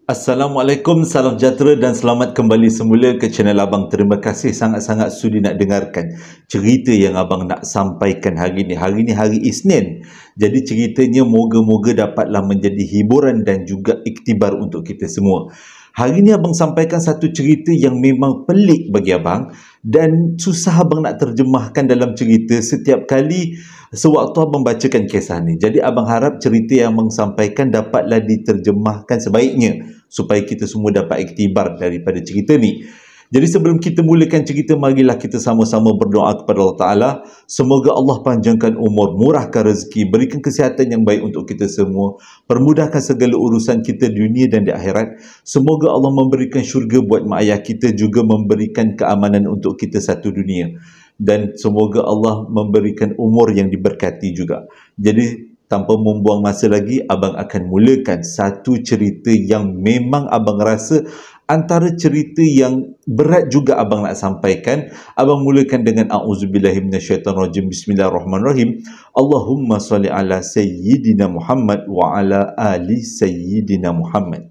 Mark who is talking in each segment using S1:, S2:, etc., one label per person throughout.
S1: Assalamualaikum, salam sejahtera dan selamat kembali semula ke channel Abang. Terima kasih sangat-sangat sudi nak dengarkan cerita yang Abang nak sampaikan hari ini. Hari ini hari Isnin. Jadi ceritanya moga-moga dapatlah menjadi hiburan dan juga iktibar untuk kita semua. Hari ini Abang sampaikan satu cerita yang memang pelik bagi Abang dan susah Abang nak terjemahkan dalam cerita setiap kali sewaktu Abang bacakan kisah ni. Jadi Abang harap cerita yang Abang sampaikan dapatlah diterjemahkan sebaiknya supaya kita semua dapat iktibar daripada cerita ni. Jadi sebelum kita mulakan cerita, marilah kita sama-sama berdoa kepada Allah Ta'ala. Semoga Allah panjangkan umur, murahkan rezeki, berikan kesihatan yang baik untuk kita semua, permudahkan segala urusan kita dunia dan di akhirat. Semoga Allah memberikan syurga buat mak ayah kita, juga memberikan keamanan untuk kita satu dunia. Dan semoga Allah memberikan umur yang diberkati juga. Jadi tanpa membuang masa lagi, Abang akan mulakan satu cerita yang memang Abang rasa antara cerita yang berat juga Abang nak sampaikan. Abang mulakan dengan A'udzubillahi minasyaitanirrajim. Bismillahirrahmanirrahim. Allahumma salli ala Sayyidina Muhammad wa ala ali Sayyidina Muhammad.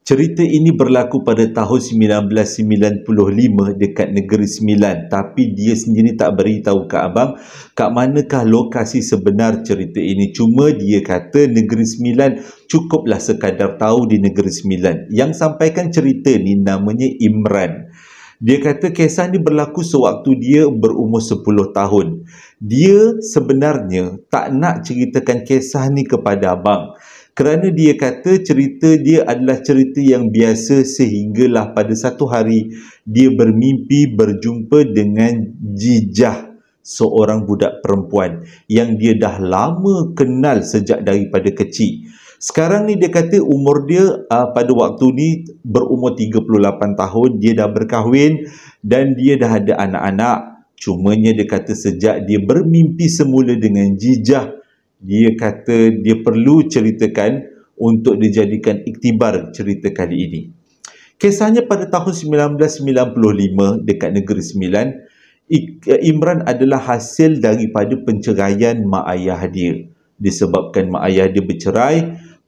S1: Cerita ini berlaku pada tahun 1995 dekat Negeri Sembilan, tapi dia sendiri tak beritahu kat Abang kat manakah lokasi sebenar cerita ini. Cuma dia kata Negeri Sembilan, cukuplah sekadar tahu di Negeri Sembilan. Yang sampaikan cerita ni namanya Imran. Dia kata kisah ni berlaku sewaktu dia berumur 10 tahun. Dia sebenarnya tak nak ceritakan kisah ni kepada Abang, kerana dia kata cerita dia adalah cerita yang biasa, sehinggalah pada satu hari dia bermimpi berjumpa dengan Jijah, seorang budak perempuan yang dia dah lama kenal sejak daripada kecil. Sekarang ni dia kata umur dia pada waktu ni berumur 38 tahun, dia dah berkahwin dan dia dah ada anak-anak. Cumanya dia kata sejak dia bermimpi semula dengan Jijah, dia kata dia perlu ceritakan untuk dijadikan iktibar cerita kali ini. Kisahnya pada tahun 1995 dekat Negeri Sembilan. Imran adalah hasil daripada penceraian mak ayah dia. Disebabkan mak ayah dia bercerai,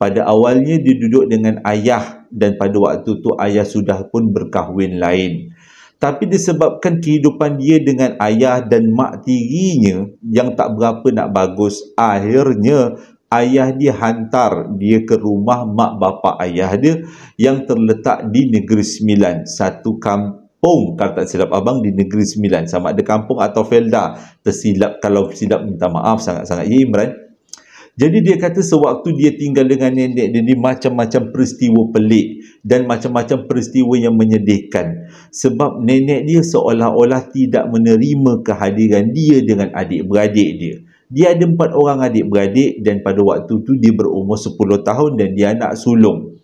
S1: pada awalnya dia duduk dengan ayah dan pada waktu tu ayah sudah pun berkahwin lain. Tapi disebabkan kehidupan dia dengan ayah dan mak tirinya yang tak berapa nak bagus, akhirnya ayah dia hantar dia ke rumah mak bapa ayah dia yang terletak di Negeri Sembilan, satu kampung, kalau tak silap Abang, di Negeri Sembilan. Sama ada kampung atau felda. Tersilap, kalau silap minta maaf sangat-sangat ya Imran. Jadi dia kata sewaktu dia tinggal dengan nenek dia, macam-macam peristiwa pelik dan macam-macam peristiwa yang menyedihkan. Sebab nenek dia seolah-olah tidak menerima kehadiran dia dengan adik-beradik dia. Dia ada 4 orang adik-beradik dan pada waktu tu dia berumur 10 tahun dan dia anak sulung.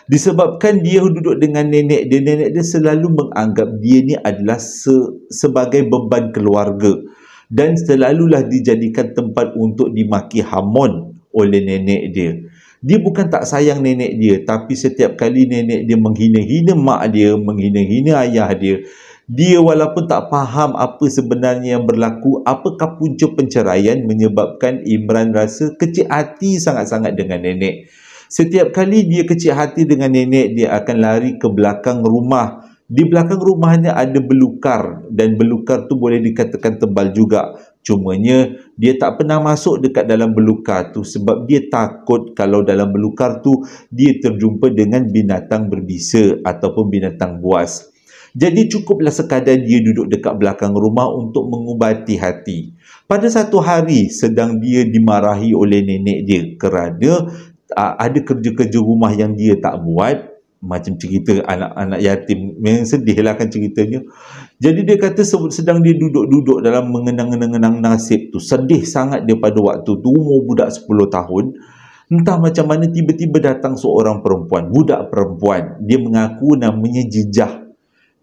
S1: Disebabkan dia duduk dengan nenek dia selalu menganggap dia ni adalah sebagai beban keluarga. Dan selalulah dijadikan tempat untuk dimaki hamun oleh nenek dia. Dia bukan tak sayang nenek dia, tapi setiap kali nenek dia menghina-hina mak dia, menghina-hina ayah dia, dia walaupun tak faham apa sebenarnya yang berlaku, apakah punca penceraian, menyebabkan Imran rasa kecil hati sangat-sangat dengan nenek. Setiap kali dia kecil hati dengan nenek, dia akan lari ke belakang rumah. Di belakang rumahnya ada belukar dan belukar tu boleh dikatakan tebal juga. Cumanya dia tak pernah masuk dekat dalam belukar tu sebab dia takut kalau dalam belukar tu dia terjumpa dengan binatang berbisa ataupun binatang buas. Jadi cukuplah sekadar dia duduk dekat belakang rumah untuk mengubati hati. Pada satu hari sedang dia dimarahi oleh nenek dia kerana ada kerja-kerja rumah yang dia tak buat. Macam cerita anak-anak yatim, memang sedih lah kan ceritanya. Jadi dia kata sedang dia duduk-duduk dalam mengenang-enang nasib tu, sedih sangat dia pada waktu tu, umur budak 10 tahun. Entah macam mana tiba-tiba datang seorang perempuan, budak perempuan. Dia mengaku namanya Jijah.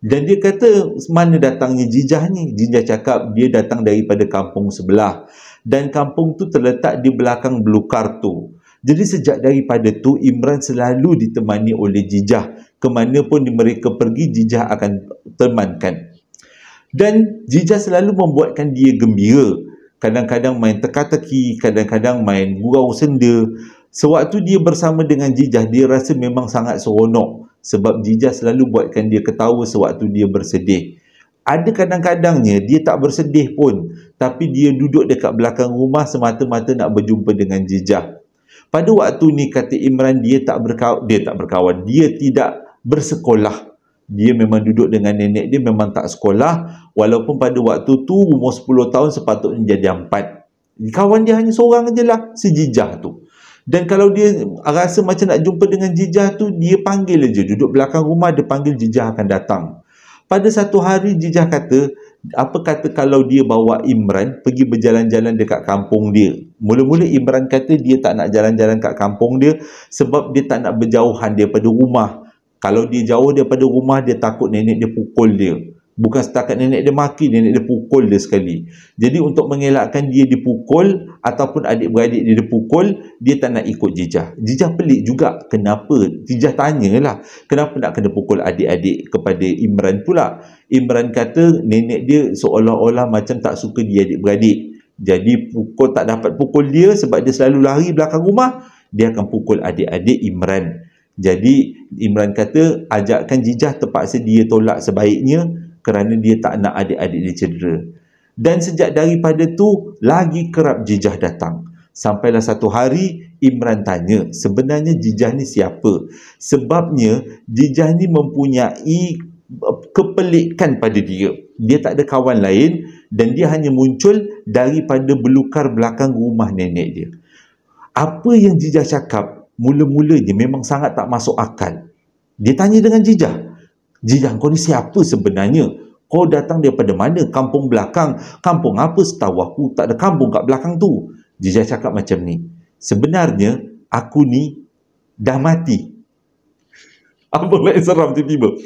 S1: Dan dia kata mana datangnya Jijah ni? Jijah cakap dia datang daripada kampung sebelah. Dan kampung tu terletak di belakang belukar tu. Jadi sejak daripada tu Imran selalu ditemani oleh Jijah. Kemanapun mereka pergi, Jijah akan temankan. Dan Jijah selalu membuatkan dia gembira. kadang-kadang main teka-teki, kadang-kadang main gurau senda. Sewaktu dia bersama dengan Jijah, dia rasa memang sangat seronok sebab Jijah selalu buatkan dia ketawa sewaktu dia bersedih. Ada kadang-kadangnya dia tak bersedih pun, tapi dia duduk dekat belakang rumah semata-mata nak berjumpa dengan Jijah. Pada waktu ni, kata Imran, dia tak berkawan, dia tidak bersekolah. Dia memang duduk dengan nenek dia, memang tak sekolah, walaupun pada waktu tu umur 10 tahun sepatutnya jadi 4. Kawan dia hanya seorang je lah, si Jijah tu. Dan kalau dia rasa macam nak jumpa dengan Jijah tu, dia panggil je, duduk belakang rumah, dia panggil, Jijah akan datang. Pada satu hari, Jijah kata, apa kata kalau dia bawa Imran pergi berjalan-jalan dekat kampung dia. Mula-mula Imran kata dia tak nak jalan-jalan kat kampung dia sebab dia tak nak berjauhan daripada rumah. Kalau dia jauh daripada rumah, dia takut nenek dia pukul dia. Bukan setakat nenek dia maki, nenek dia pukul dia sekali. Jadi untuk mengelakkan dia dipukul ataupun adik-beradik dia dipukul, dia tak nak ikut Jijah. Jijah pelik juga. Kenapa? Jijah tanyalah, kenapa nak kena pukul adik-adik kepada Imran pula? Imran kata nenek dia seolah-olah macam tak suka dia adik-beradik. Jadi pukul, tak dapat pukul dia sebab dia selalu lari belakang rumah, dia akan pukul adik-adik Imran. Jadi Imran kata ajakkan Jijah, terpaksa dia tolak sebaiknya kerana dia tak nak adik-adik dia cedera. Dan sejak daripada tu, lagi kerap Jijah datang. Sampailah satu hari, Imran tanya, sebenarnya Jijah ni siapa? Sebabnya, Jijah ni mempunyai kepelikan pada dia. Dia tak ada kawan lain dan dia hanya muncul daripada belukar belakang rumah nenek dia. Apa yang Jijah cakap, mula-mulanya memang sangat tak masuk akal. Dia tanya dengan Jijah, Jijah, kau ni siapa sebenarnya? Kau datang daripada mana? Kampung belakang. Kampung apa? Setahu aku tak ada kampung kat belakang tu. Jijah cakap macam ni, sebenarnya aku ni dah mati. Apa yang seram tiba-tiba?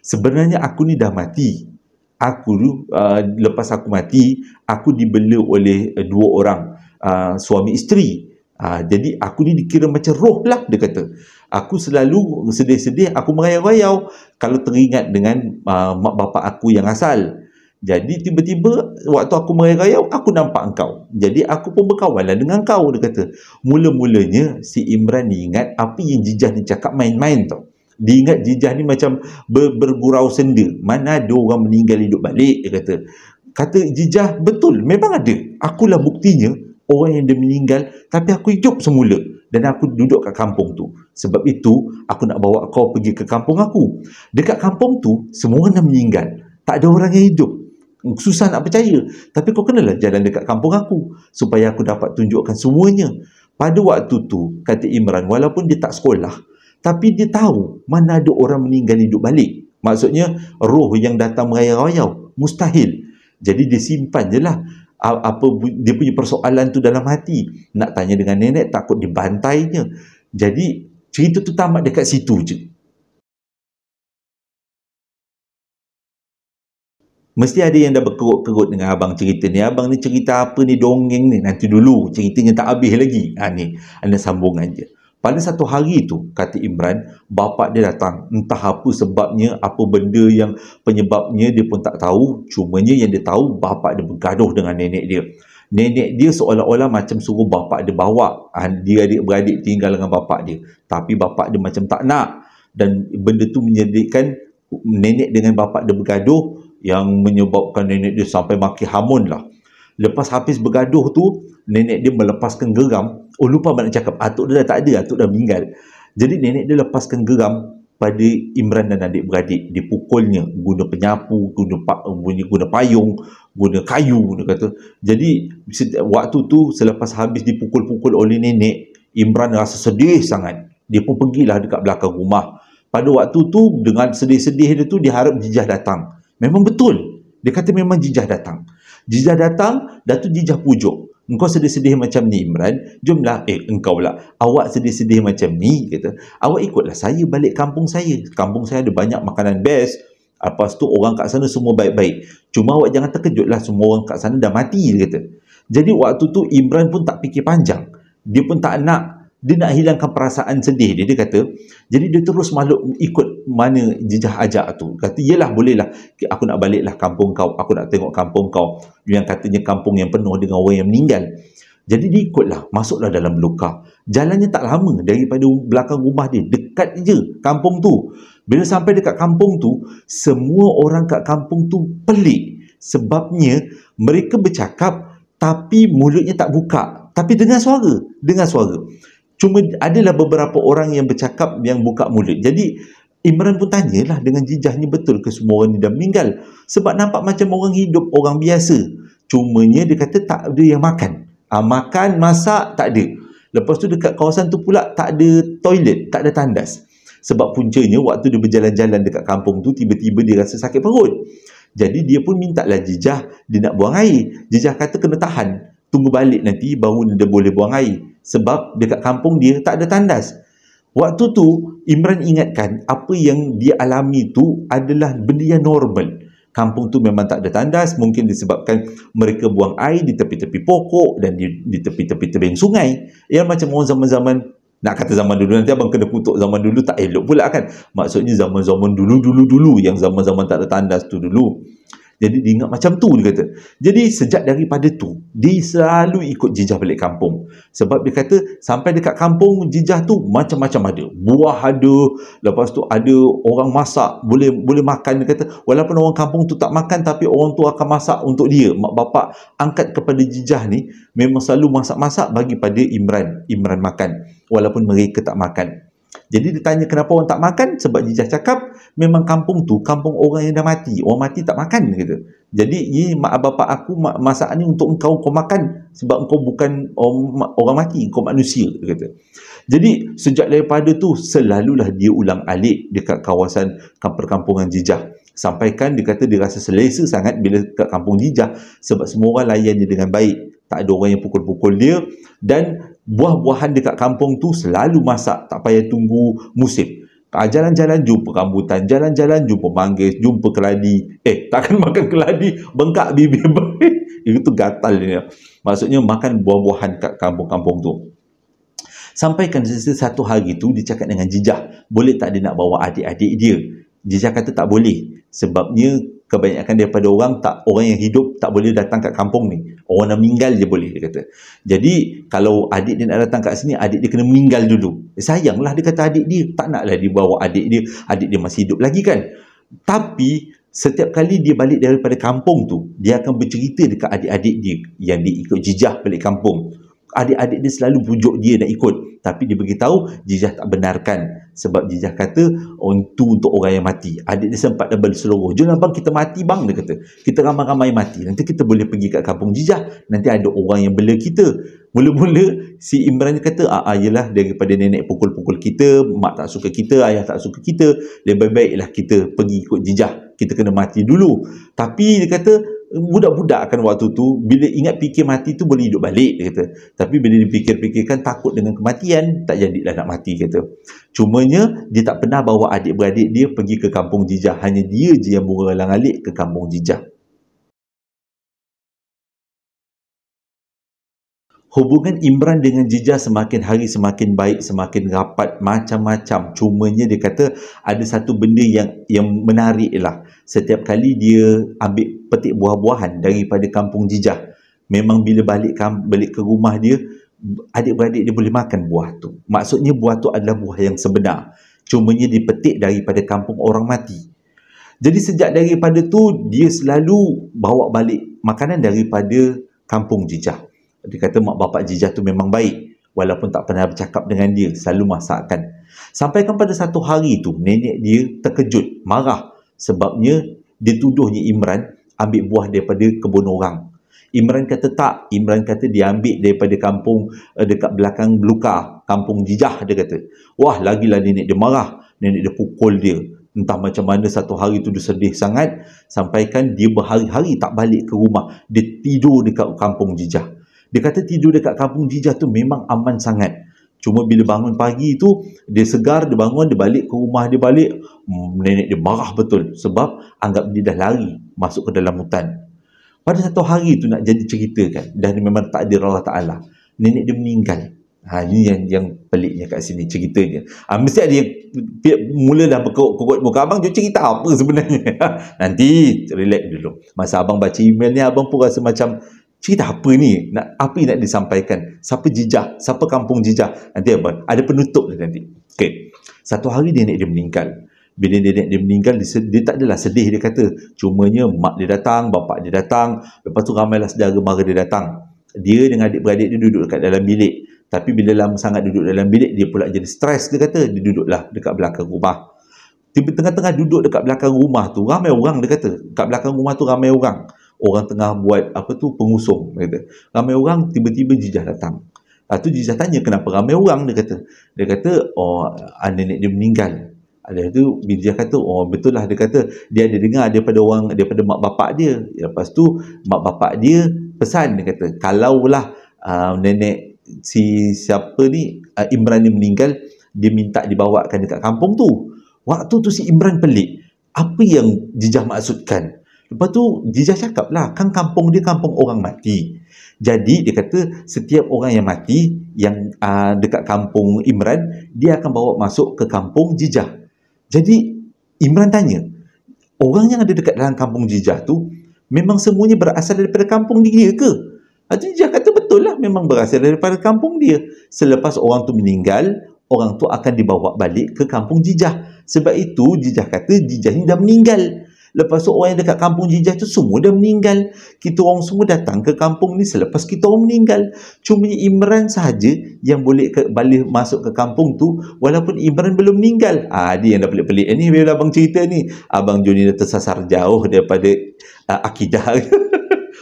S1: Sebenarnya aku ni dah mati. Aku lepas aku mati, aku dibela oleh dua orang suami isteri. Jadi aku ni dikira macam roh lah, dia kata. Aku selalu sedih-sedih, aku merayau-rayau kalau teringat dengan mak bapak aku yang asal. Jadi tiba-tiba waktu aku merayau-rayau, aku nampak engkau. Jadi aku pun berkawanlah dengan kau, dia kata. Mula-mulanya si Imran ni ingat apa yang Jijah ni cakap main-main tau. Dia ingat Jijah ni macam bergurau senda. Mana ada orang meninggal hidup balik, dia kata. Kata Jijah, betul, memang ada. Akulah buktinya orang yang dia meninggal, tapi aku hidup semula. Dan aku duduk kat kampung tu. Sebab itu, aku nak bawa kau pergi ke kampung aku. Dekat kampung tu, semua orang dah meninggal. Tak ada orang yang hidup. Susah nak percaya. Tapi kau kenalah jalan dekat kampung aku, supaya aku dapat tunjukkan semuanya. Pada waktu tu, kata Imran, walaupun dia tak sekolah, tapi dia tahu mana ada orang meninggal hidup balik. Maksudnya, roh yang datang merayau-rayau. Mustahil. Jadi dia simpan je lah apa dia punya persoalan tu dalam hati. Nak tanya dengan nenek, takut dibantainya. Jadi cerita tu tamat dekat situ je. Mesti ada yang dah berkerut-kerut dengan abang cerita ni. Abang ni cerita apa ni, dongeng ni? Nanti dulu, ceritanya tak habis lagi. Ni ada sambungan je. Pada satu hari tu, kata Imran, bapak dia datang. Entah apa sebabnya, apa benda yang penyebabnya dia pun tak tahu. Cumanya yang dia tahu, bapak dia bergaduh dengan nenek dia. Nenek dia seolah-olah macam suruh bapak dia bawa dia adik-beradik tinggal dengan bapak dia. Tapi bapak dia macam tak nak. Dan benda tu menjadikan nenek dengan bapak dia bergaduh, yang menyebabkan nenek dia sampai maki hamun lah. Lepas habis bergaduh tu, nenek dia melepaskan geram. Oh, lupa nak cakap, atuk dia dah tak ada, atuk dah meninggal. Jadi nenek dia lepaskan geram pada Imran dan adik-beradik. Dipukulnya guna penyapu, guna payung, guna kayu, dia kata. Jadi waktu tu selepas habis dipukul-pukul oleh nenek, Imran rasa sedih sangat. Dia pun pergilah dekat belakang rumah. Pada waktu tu, dengan sedih-sedih dia tu, dia harap Jijah datang. Memang betul. Dia kata memang Jijah datang. Jijah datang, dah tu Jijah pujuk. Engkau sedih-sedih macam ni, Imran. Jomlah, engkau lah. Awak sedih-sedih macam ni, kata. Awak ikutlah saya balik kampung saya. Kampung saya ada banyak makanan best. Lepas tu orang kat sana semua baik-baik. Cuma awak jangan terkejutlah, semua orang kat sana dah mati, dia kata. Jadi waktu tu Imran pun tak fikir panjang. Dia pun tak nak Dia nak hilangkan perasaan sedih dia. Dia kata, jadi dia terus makhluk ikut mana jejah ajak tu. Kata, yelah bolehlah, aku nak baliklah kampung kau, aku nak tengok kampung kau, yang katanya kampung yang penuh dengan orang yang meninggal. Jadi dia ikutlah, masuklah dalam belukar. Jalannya tak lama daripada belakang rumah dia, dekat je kampung tu. Bila sampai dekat kampung tu, semua orang kat kampung tu pelik. Sebabnya mereka bercakap tapi mulutnya tak buka. Tapi dengar suara. Cuma adalah beberapa orang yang bercakap yang buka mulut. Jadi Imran pun tanyalah dengan jijahnya, betul ke semua orang ni dah meninggal? Sebab nampak macam orang hidup, orang biasa. Cumanya dia kata tak ada yang makan. Makan, masak, tak ada. Lepas tu dekat kawasan tu pula tak ada toilet, tak ada tandas. Sebab puncanya waktu dia berjalan-jalan dekat kampung tu, tiba-tiba dia rasa sakit perut. Jadi dia pun mintalah jijah, dia nak buang air. Jijah kata kena tahan, tunggu balik nanti baru dia boleh buang air. Sebab dekat kampung dia tak ada tandas. Waktu tu Imran ingatkan apa yang dia alami tu adalah benda yang normal. Kampung tu memang tak ada tandas, mungkin disebabkan mereka buang air di tepi-tepi pokok dan di tepi-tepi tebing sungai. Yang macam orang zaman-zaman, nak kata zaman dulu, nanti abang kena kutuk zaman dulu, tak elok pula kan. Maksudnya zaman-zaman dulu yang zaman-zaman tak ada tandas tu dulu. Jadi dia ingat macam tu, dia kata. Jadi sejak daripada tu, dia selalu ikut jijah balik kampung. Sebab dia kata sampai dekat kampung jijah tu macam-macam ada. Buah ada, lepas tu ada orang masak, boleh makan. Dia kata walaupun orang kampung tu tak makan, tapi orang tu akan masak untuk dia. Mak bapak angkat kepada jijah ni memang selalu masak-masak bagi pada Imran makan, walaupun mereka tak makan. Jadi dia tanya kenapa orang tak makan? Sebab jijah cakap memang kampung tu kampung orang yang dah mati. Orang mati tak makan, dia kata. Jadi ni mak bapak aku masak ni untuk kau makan, sebab kau bukan orang mati, kau manusia, dia kata. Jadi sejak daripada tu selalulah dia ulang alik dekat kawasan perkampungan jijah. Sampaikan dia kata dia rasa selesa sangat bila dekat kampung jijah, sebab semua orang layan dia dengan baik. Tak ada orang yang pukul-pukul dia, dan buah-buahan dekat kampung tu selalu masak, tak payah tunggu musim. Jalan-jalan jumpa rambutan, jalan-jalan jumpa manggis, jumpa keladi. Takkan makan keladi bengkak bibir. Itu gatal dia. Maksudnya makan buah-buahan kat kampung-kampung tu. Sampaikan satu hari tu dia cakap dengan jijah, boleh tak dia nak bawa adik-adik dia? Jijah kata tak boleh. Sebabnya kebanyakan daripada orang yang hidup tak boleh datang kat kampung ni. Orang dah meninggal je boleh, dia kata. Jadi kalau adik dia nak datang kat sini, adik dia kena meninggal dulu. Sayanglah, dia kata adik dia, tak naklah dia bawa adik dia masih hidup lagi kan. Tapi setiap kali dia balik daripada kampung tu, dia akan bercerita dekat adik-adik dia yang dia ikut jijah balik kampung. Adik-adik dia selalu pujuk dia nak ikut, tapi dia beritahu jijah tak benarkan. Sebab jijah kata itu untuk orang yang mati. Adik dia sempat dah berseluruh, jom abang kita mati bang, dia kata. Kita ramai-ramai mati, nanti kita boleh pergi kat kampung jijah, nanti ada orang yang bela kita. Mula-mula si Imran kata yelah, daripada nenek pukul-pukul kita, mak tak suka kita, ayah tak suka kita, lebih baiklah kita pergi ikut jijah, kita kena mati dulu. Tapi dia kata budak-budak kan waktu tu, bila ingat fikir mati tu boleh hidup balik, dia kata. Tapi bila dipikir-fikirkan takut dengan kematian, tak jadilah nak mati, kata. Cumanya dia tak pernah bawa adik-beradik dia pergi ke kampung jijah, hanya dia je yang mengalang-alik ke kampung jijah. Hubungan Imran dengan jijah semakin hari semakin baik, semakin rapat, macam-macam. Cumanya dia kata ada satu benda yang menarik lah. Setiap kali dia ambil petik buah-buahan daripada kampung jijah, memang bila balik ke rumah dia, adik-beradik dia boleh makan buah tu. Maksudnya buah tu adalah buah yang sebenar. Cumanya dipetik daripada kampung orang mati. Jadi sejak daripada tu, dia selalu bawa balik makanan daripada kampung jijah. Dia kata mak bapak jijah tu memang baik, walaupun tak pernah bercakap dengan dia, selalu masakkan. Sampaikan pada satu hari tu, nenek dia terkejut, marah, sebabnya dia tuduhnya Imran ambil buah daripada kebun orang. Imran kata tak. Imran kata dia ambil daripada kampung dekat belakang belukar, kampung jijah, dia kata. Wah, lagilah nenek dia marah, nenek dia pukul dia. Entah macam mana satu hari tu dia sedih sangat, sampaikan dia berhari-hari tak balik ke rumah, dia tidur dekat kampung jijah. Dia kata tidur dekat kampung jijah tu memang aman sangat. Cuma bila bangun pagi tu, dia segar, dia bangun, dia balik ke rumah dia balik, nenek dia marah betul. Sebab anggap dia dah lari masuk ke dalam hutan. Pada satu hari tu nak jadi cerita kan, dan memang takdir Allah Ta'ala, nenek dia meninggal. Ini yang peliknya kat sini ceritanya. Mesti ada yang mula dah berkokot muka abang, dia cerita apa sebenarnya. Nanti relax dulu. Masa abang baca email ni, abang pun rasa macam cerita apa ni? Apa yang nak disampaikan? Siapa Jijah? Siapa kampung Jijah? Nanti abang ada penutup dia nanti. Okey. Satu hari nenek dia meninggal. Bila nenek dia meninggal, dia tak adalah sedih, dia kata. Cumanya mak dia datang, bapak dia datang, lepas tu ramailah saudara mara dia datang. Dia dengan adik-beradik dia duduk dekat dalam bilik. Tapi bila lama sangat duduk dalam bilik, dia pula jadi stres, dia kata. Dia duduklah dekat belakang rumah. Tiba tengah-tengah duduk dekat belakang rumah tu, ramai orang, dia kata. Dekat belakang rumah tu ramai orang. Orang tengah buat pengusung, dia kata. Ramai orang, tiba-tiba Jijah datang. Lepas tu Jijah tanya kenapa ramai orang, dia kata. Dia kata, nenek dia meninggal. Ada tu Jijah kata, betul lah, dia kata dia ada dengar daripada mak bapak dia. Lepas tu mak bapak dia pesan, dia kata kalaulah nenek siapa ni Imran ni meninggal, dia minta dibawakan dekat kampung tu. Waktu tu si Imran pelik, apa yang Jijah maksudkan? Lepas tu Jijah cakap lah, kan kampung dia kampung orang mati. Jadi dia kata setiap orang yang mati yang dekat kampung Imran, dia akan bawa masuk ke kampung Jijah. Jadi Imran tanya, orang yang ada dekat dalam kampung Jijah tu memang semuanya berasal daripada kampung dia ke? Jijah kata betul lah, memang berasal daripada kampung dia. Selepas orang tu meninggal, orang tu akan dibawa balik ke kampung Jijah. Sebab itu Jijah kata Jijah ni dah meninggal. Lepas tu orang yang dekat kampung Jijah tu semua dah meninggal. Kita orang semua datang ke kampung ni selepas kita orang meninggal. Cuma Imran sahaja yang boleh balik masuk ke kampung tu walaupun Imran belum meninggal. Dia yang dah pelik-pelik ni. Bila abang cerita ni, Abang Joni dah tersasar jauh daripada akidah.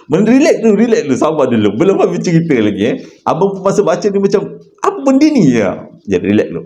S1: Relax dulu, sabar dulu. Belum habis cerita lagi. Abang pun masa baca ni macam, apa benda ni? Jadi relax dulu.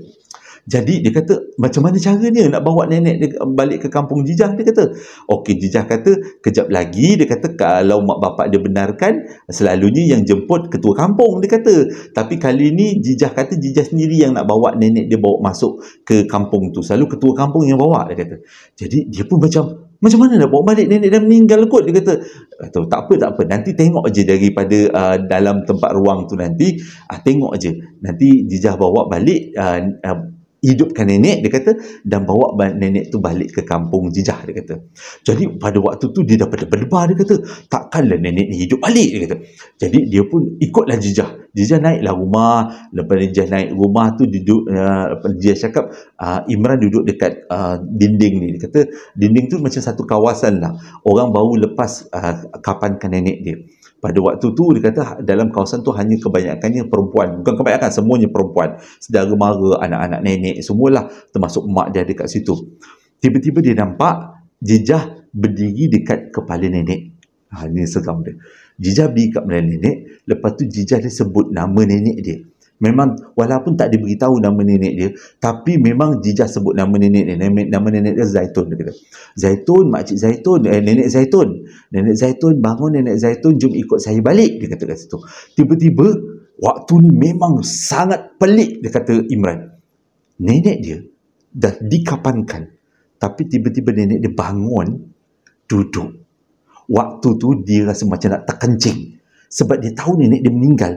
S1: Jadi dia kata, macam mana caranya nak bawa nenek dia balik ke kampung Jijah? Dia kata, okey, Jijah kata, kejap lagi, dia kata, kalau mak bapak dia benarkan, selalunya yang jemput ketua kampung, dia kata. Tapi kali ni, Jijah kata, Jijah sendiri yang nak bawa nenek dia bawa masuk ke kampung tu. Selalu ketua kampung yang bawa, dia kata. Jadi dia pun macam mana nak bawa balik, nenek dah meninggal kot, dia kata. Tak apa, nanti tengok je daripada dalam tempat ruang tu nanti, tengok je, nanti Jijah bawa balik, hidupkan nenek, dia kata, dan bawa nenek tu balik ke kampung Jijah, dia kata. Jadi pada waktu tu dia dah berdebar, dia kata, takkanlah nenek ni hidup balik, dia kata. Jadi dia pun ikutlah Jijah. Jijah naiklah rumah. Lepas Jijah naik rumah tu, duduk, Jijah cakap, Imran duduk dekat dinding ni. Dia kata dinding tu macam satu kawasan lah, orang baru lepas kapankan nenek dia. Pada waktu tu dia kata dalam kawasan tu hanya kebanyakannya perempuan. Bukan kebanyakan, semuanya perempuan. Saudara mara, anak-anak nenek, semualah, termasuk mak dia dekat situ. Tiba-tiba dia nampak Jijah berdiri dekat kepala nenek. Ini seram dia. Jijah berdiri kat kepala nenek. Lepas tu Jijah dia sebut nama nenek dia. Memang walaupun tak diberitahu nama nenek dia, tapi memang Jijah sebut nama nenek dia. Nama nenek dia Zaitun, dia kata. Zaitun, makcik Zaitun, nenek Zaitun. Nenek Zaitun, bangun nenek Zaitun, jom ikut saya balik, dia kata kat situ. Tiba-tiba waktu ni memang sangat pelik, dia kata Imran. Nenek dia dah dikapankan, tapi tiba-tiba nenek dia bangun, duduk. Waktu tu dia rasa macam nak terkencing, sebab dia tahu nenek dia meninggal.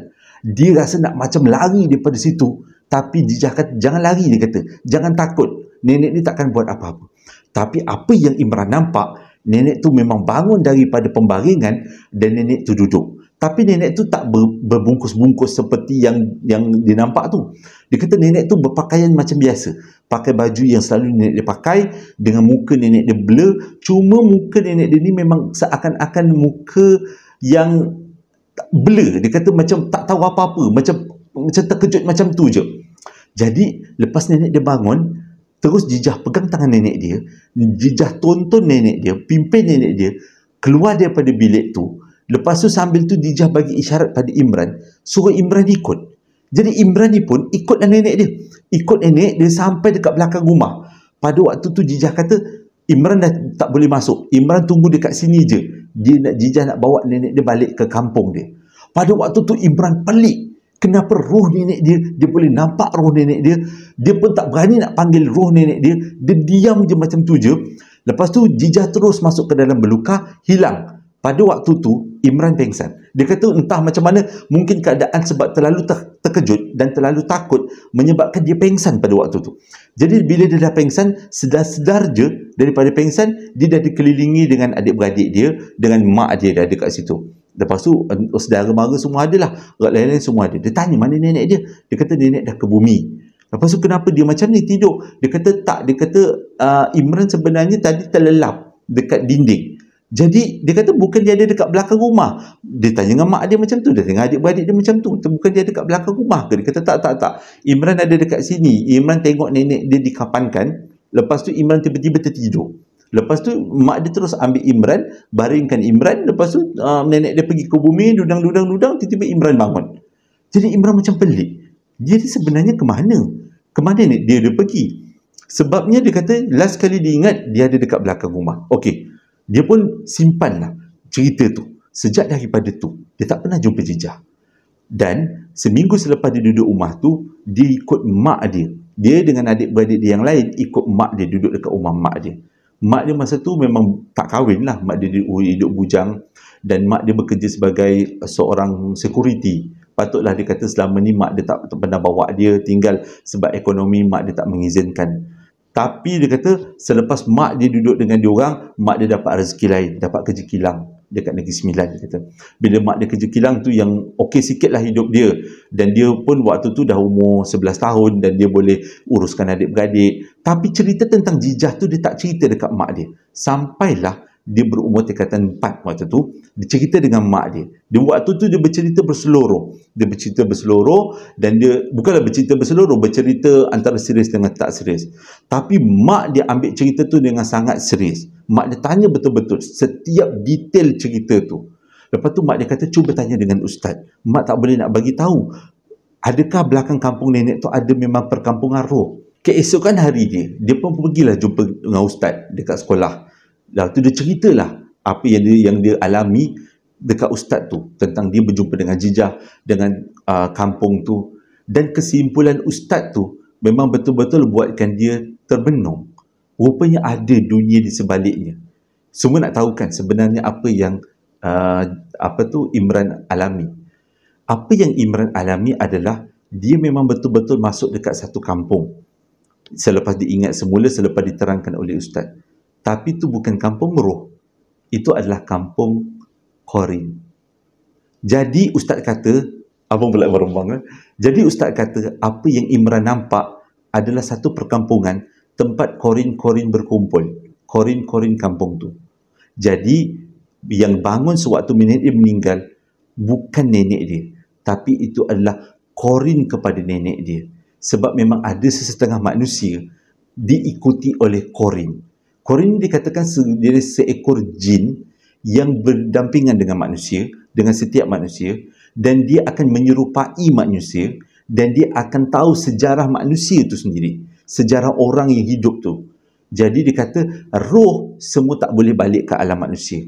S1: Dia rasa nak macam lari daripada situ. Tapi Jijah kata, jangan lari, dia kata. Jangan takut. Nenek ni takkan buat apa-apa. Tapi apa yang Imran nampak, nenek tu memang bangun daripada pembaringan dan nenek tu duduk. Tapi nenek tu tak berbungkus-bungkus seperti yang dia nampak tu. Dia kata nenek tu berpakaian macam biasa. Pakai baju yang selalu nenek dia pakai, dengan muka nenek dia blur. Cuma muka nenek dia ni memang seakan-akan muka yang blur. Dia kata macam tak tahu apa-apa, macam terkejut macam tu je. Jadi lepas nenek dia bangun, terus Jijah pegang tangan nenek dia, Jijah tonton nenek dia, pimpin nenek dia keluar daripada bilik tu. Lepas tu sambil tu Jijah bagi isyarat pada Imran, suruh Imran ikut. Jadi Imran ni pun ikutlah nenek dia. Ikut nenek dia sampai dekat belakang rumah. Pada waktu tu Jijah kata Imran dah tak boleh masuk. Imran tunggu dekat sini je. Jijah nak bawa nenek dia balik ke kampung dia. Pada waktu tu Imran pelik. Kenapa roh nenek dia boleh nampak roh nenek dia. Dia pun tak berani nak panggil roh nenek dia. Dia diam je macam tu je. Lepas tu Jijah terus masuk ke dalam belukar, hilang. Pada waktu tu Imran pengsan. Dia kata entah macam mana, mungkin keadaan sebab terlalu terkejut dan terlalu takut menyebabkan dia pengsan pada waktu tu. Jadi bila dia dah pengsan, sedar-sedar je daripada pengsan, dia dah dikelilingi dengan adik-beradik dia, dengan mak dia dah ada kat situ. Lepas tu saudara mara semua ada lah, orang lain-lain semua ada. Dia tanya mana nenek dia. Dia kata nenek dah ke bumi. Lepas tu kenapa dia macam ni tidur? Dia kata tak, dia kata Imran sebenarnya tadi terlelap dekat dinding. Jadi dia kata bukan dia ada dekat belakang rumah. Dia tanya dengan mak dia macam tu, dia tengok adik-beradik dia macam tu. Bukan dia dekat belakang rumah ke? Dia kata tak. Imran ada dekat sini. Imran tengok nenek dia dikapankan. Lepas tu Imran tiba-tiba tertidur. Lepas tu mak dia terus ambil Imran, baringkan Imran. Lepas tu nenek dia pergi ke bumi, dudang, tiba-tiba Imran bangun. Jadi Imran macam pelik. Dia ni sebenarnya ke mana? Ke mana ni dia pergi? Sebabnya dia kata last kali dia ingat dia ada dekat belakang rumah. Okey. Dia pun simpanlah cerita tu. Sejak daripada tu, dia tak pernah jumpa jejak. Dan seminggu selepas dia duduk rumah tu, dia ikut mak dia. Dia dengan adik-beradik dia yang lain ikut mak dia duduk dekat rumah mak dia. Mak dia masa tu memang tak kahwin lah. Mak dia hidup bujang. Dan mak dia bekerja sebagai seorang security. Patutlah dia kata selama ni mak dia tak pernah bawa dia tinggal sebab ekonomi mak dia tak mengizinkan. Tapi dia kata selepas mak dia duduk dengan dia orang, mak dia dapat rezeki lain, dapat kerja kilang dekat Negeri Sembilan. Dia kata bila mak dia kerja kilang tu yang okey sikit lah hidup dia, dan dia pun waktu tu dah umur 11 tahun dan dia boleh uruskan adik-beradik. Tapi cerita tentang jijah tu dia tak cerita dekat mak dia. Sampailah dia berumur tingkatan 4 waktu tu, dia cerita dengan mak dia. Dia waktu tu dia bercerita berseluruh. Dia bercerita berseluruh dan dia bukanlah bercerita berseluruh, bercerita antara serius dengan tak serius. Tapi mak dia ambil cerita tu dengan sangat serius. Mak dia tanya betul-betul setiap detail cerita tu. Lepas tu mak dia kata cuba tanya dengan ustaz. Mak tak boleh nak bagi tahu. Adakah belakang kampung nenek tu ada memang perkampungan roh? Keesokan hari dia pun pergilah jumpa dengan ustaz dekat sekolah. Lalu tu dia ceritalah apa yang dia alami dekat ustaz tu tentang dia berjumpa dengan jejah, dengan kampung tu. Dan kesimpulan ustaz tu memang betul-betul buatkan dia terbenung. Rupanya ada dunia di sebaliknya. Semua nak tahu kan sebenarnya apa yang Imran alami. Apa yang Imran alami adalah dia memang betul-betul masuk dekat satu kampung. Selepas diingat semula, selepas diterangkan oleh ustaz. Tapi itu bukan kampung roh. Itu adalah kampung Qorin. Jadi ustaz kata, abang pula berembang. Jadi ustaz kata, apa yang Imran nampak adalah satu perkampungan tempat Qorin-Qorin berkumpul. Qorin-Qorin kampung tu. Jadi yang bangun sewaktu nenek dia meninggal bukan nenek dia, tapi itu adalah Qorin kepada nenek dia. Sebab memang ada sesetengah manusia diikuti oleh Qorin. Qorin dikatakan dia seekor jin yang berdampingan dengan manusia, dengan setiap manusia, dan dia akan menyerupai manusia, dan dia akan tahu sejarah manusia itu sendiri, sejarah orang yang hidup tu. Jadi dia kata roh semua tak boleh balik ke alam manusia,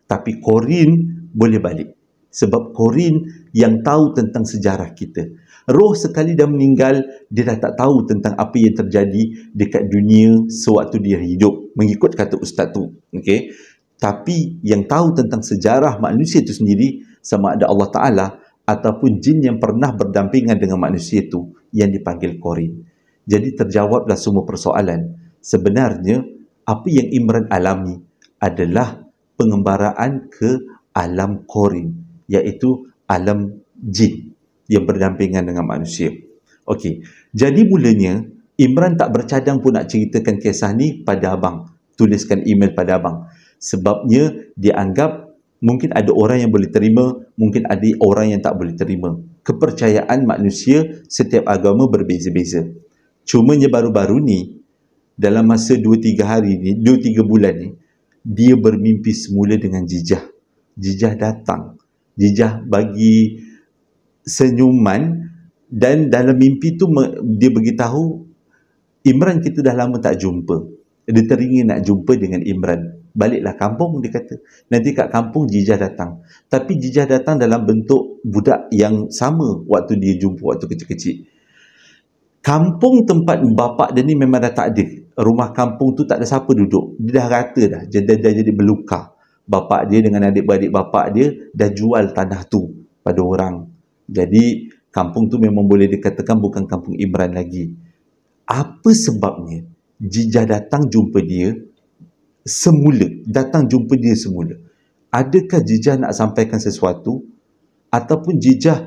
S1: tapi Qorin boleh balik. Sebab Qorin yang tahu tentang sejarah kita. Roh sekali dah meninggal, dia dah tak tahu tentang apa yang terjadi dekat dunia sewaktu dia hidup, mengikut kata ustaz tu. Okay? Tapi yang tahu tentang sejarah manusia itu sendiri, sama ada Allah Ta'ala ataupun jin yang pernah berdampingan dengan manusia itu, yang dipanggil Qorin. Jadi terjawablah semua persoalan. Sebenarnya apa yang Imran alami adalah pengembaraan ke alam Qorin, iaitu alam jin yang berdampingan dengan manusia. Okey, jadi mulanya Imran tak bercadang pun nak ceritakan kisah ni pada abang. Tuliskan email pada abang. Sebabnya dia anggap mungkin ada orang yang boleh terima, mungkin ada orang yang tak boleh terima. Kepercayaan manusia setiap agama berbeza-beza. Cumanya baru-baru ni, dalam masa 2-3 hari ni, 2-3 bulan ni, dia bermimpi semula dengan jejah. Jejah datang. Jejah bagi senyuman, dan dalam mimpi tu dia beritahu, Imran kita dah lama tak jumpa. Dia teringin nak jumpa dengan Imran. Baliklah kampung, dia kata. Nanti kat kampung jejah datang. Tapi jejah datang dalam bentuk budak yang sama waktu dia jumpa waktu kecil-kecil. Kampung tempat bapak dia ni memang dah tak ada. Rumah kampung tu tak ada siapa duduk. Dia dah rata dah. Dia dah jadi belukar. Bapak dia dengan adik-beradik bapak dia dah jual tanah tu pada orang. Jadi kampung tu memang boleh dikatakan bukan kampung Imran lagi. Apa sebabnya? Jijah datang jumpa dia semula. Adakah Jijah nak sampaikan sesuatu? Ataupun Jijah,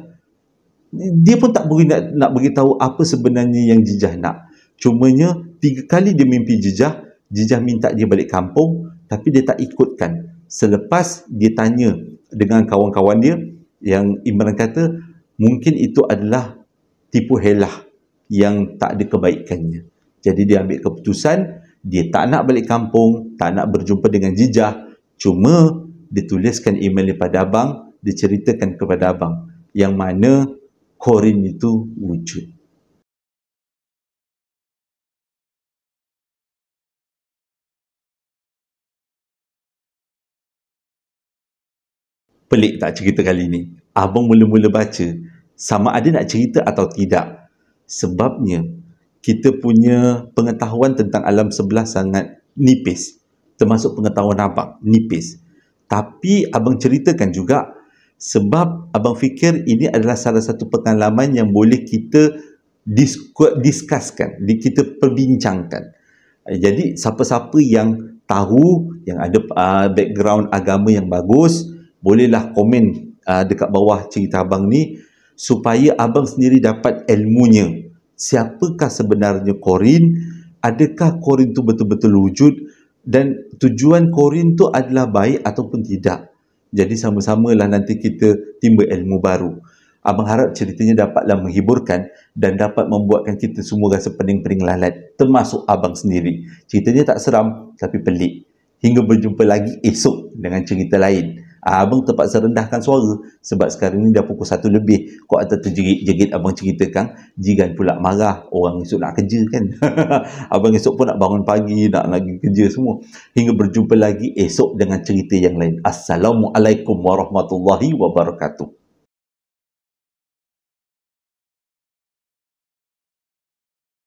S1: dia pun tak boleh nak beritahu apa sebenarnya yang Jijah nak. Cumanya 3 kali dia mimpi Jijah minta dia balik kampung, tapi dia tak ikutkan. Selepas dia tanya dengan kawan-kawan dia, yang Imran kata mungkin itu adalah tipu helah yang tak ada kebaikannya. Jadi dia ambil keputusan, dia tak nak balik kampung, tak nak berjumpa dengan Jijah. Cuma dia tuliskan email kepada abang, dia ceritakan kepada abang yang mana Corin itu wujud. Pelik tak cerita kali ni? Abang mula-mula baca, sama ada nak cerita atau tidak. Sebabnya, kita punya pengetahuan tentang alam sebelah sangat nipis. Termasuk pengetahuan abang, nipis. Tapi abang ceritakan juga sebab abang fikir ini adalah salah satu pengalaman yang boleh kita discusskan, kita perbincangkan. Jadi, siapa-siapa yang tahu, yang ada background agama yang bagus, bolehlah komen dekat bawah cerita abang ni supaya abang sendiri dapat ilmunya. Siapakah sebenarnya Corin? Adakah Corin tu betul-betul wujud? Dan tujuan Corin tu adalah baik ataupun tidak? Jadi sama-samalah nanti kita timba ilmu baru. Abang harap ceritanya dapatlah menghiburkan dan dapat membuatkan kita semua rasa pening-pening lalat, termasuk abang sendiri. Ceritanya tak seram tapi pelik. Hingga berjumpa lagi esok dengan cerita lain. Abang terpaksa rendahkan suara sebab sekarang ni dah pukul 1 lebih. Kok ada terjerit-jerit abang ceritakan, jiran pula marah, orang esok nak kerja kan. Abang esok pun nak bangun pagi, nak lagi kerja semua. Hingga berjumpa lagi esok dengan cerita yang lain. Assalamualaikum warahmatullahi wabarakatuh.